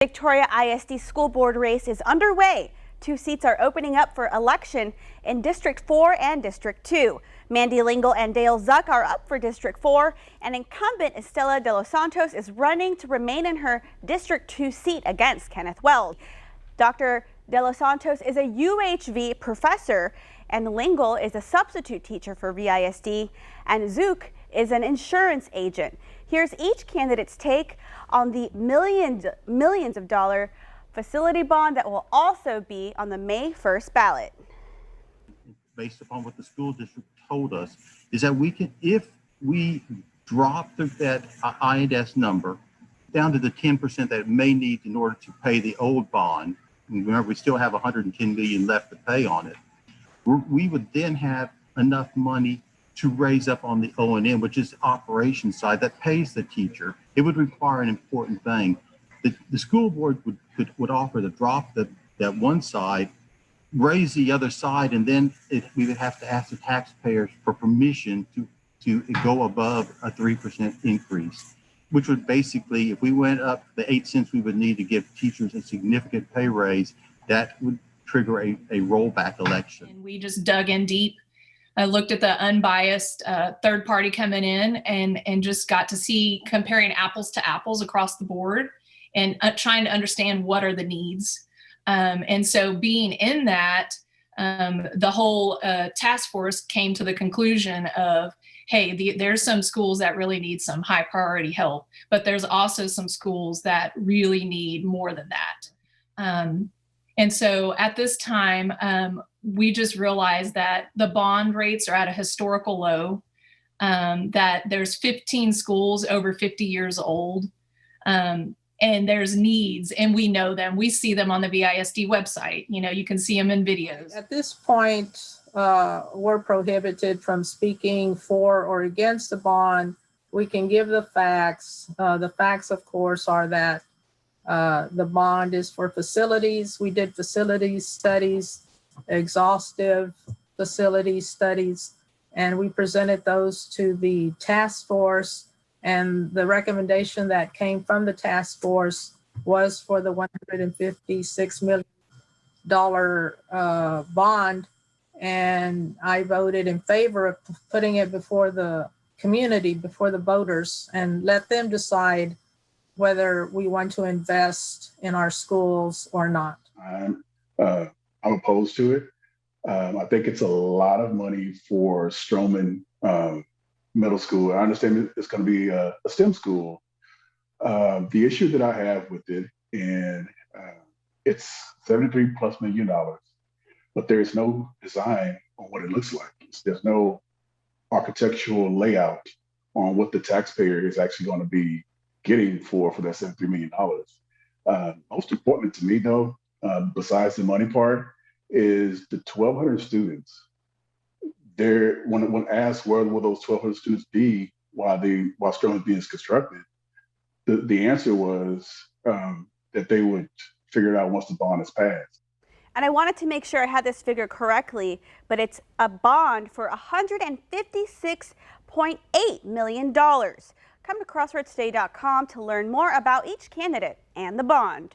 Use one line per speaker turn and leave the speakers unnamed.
Victoria ISD school board race is underway. 2 seats are opening up for election in District 4 and District 2. Mandy Lingle and Dale Zuck are up for District 4, and incumbent Estela de los Santos is running to remain in her District 2 seat against Kenneth Wells. Dr. de los Santos is a UHV professor, and Lingle is a substitute teacher for V.I.S.D, and Zook is an insurance agent. Here's each candidate's take on the millions of dollar facility bond that will also be on the May 1st ballot.
Based upon what the school district told us, is that we can, if we drop that I&S number down to the 10% that it may need in order to pay the old bond, and remember we still have 110 million left to pay on it, we would then have enough money to raise up on the O&M, which is the operations side that pays the teacher. It would require an important thing. The school board would offer to drop that one side, raise the other side, and then we would have to ask the taxpayers for permission to go above a 3% increase, which would basically, if we went up the 8 cents we would need to give teachers a significant pay raise, that would trigger a rollback election.
And we just dug in deep. I looked at the unbiased third party coming in and just got to see comparing apples to apples across the board and trying to understand what are the needs. And so being in that, the whole task force came to the conclusion of, hey, there's some schools that really need some high priority help, but there's also some schools that really need more than that. And so at this time, we just realized that the bond rates are at a historical low, that there's 15 schools over 50 years old, and there's needs, and we know them. We see them on the V.I.S.D website. You know, you can see them in videos.
At this point, we're prohibited from speaking for or against the bond. We can give the facts. The facts, of course, are that the bond is for facilities. We did facilities studies, exhaustive facility studies, and we presented those to the task force, and the recommendation that came from the task force was for the $156 million bond, and I voted in favor of putting it before the community, before the voters, and let them decide whether we want to invest in our schools or not.
I'm opposed to it. I think it's a lot of money for Stroman Middle School. I understand it's going to be a STEM school. The issue that I have with it, and it's $73+ million, but there is no design on what it looks like. There's no architectural layout on what the taxpayer is actually going to be getting for that $73 million. Most important to me, though, besides the money part, is the 1,200 students. When asked where will those 1,200 students be while Stroman being constructed, the answer was that they would figure it out once the bond is passed.
And I wanted to make sure I had this figure correctly, but it's a bond for $156.8 million. Come to crossroadstoday.com to learn more about each candidate and the bond.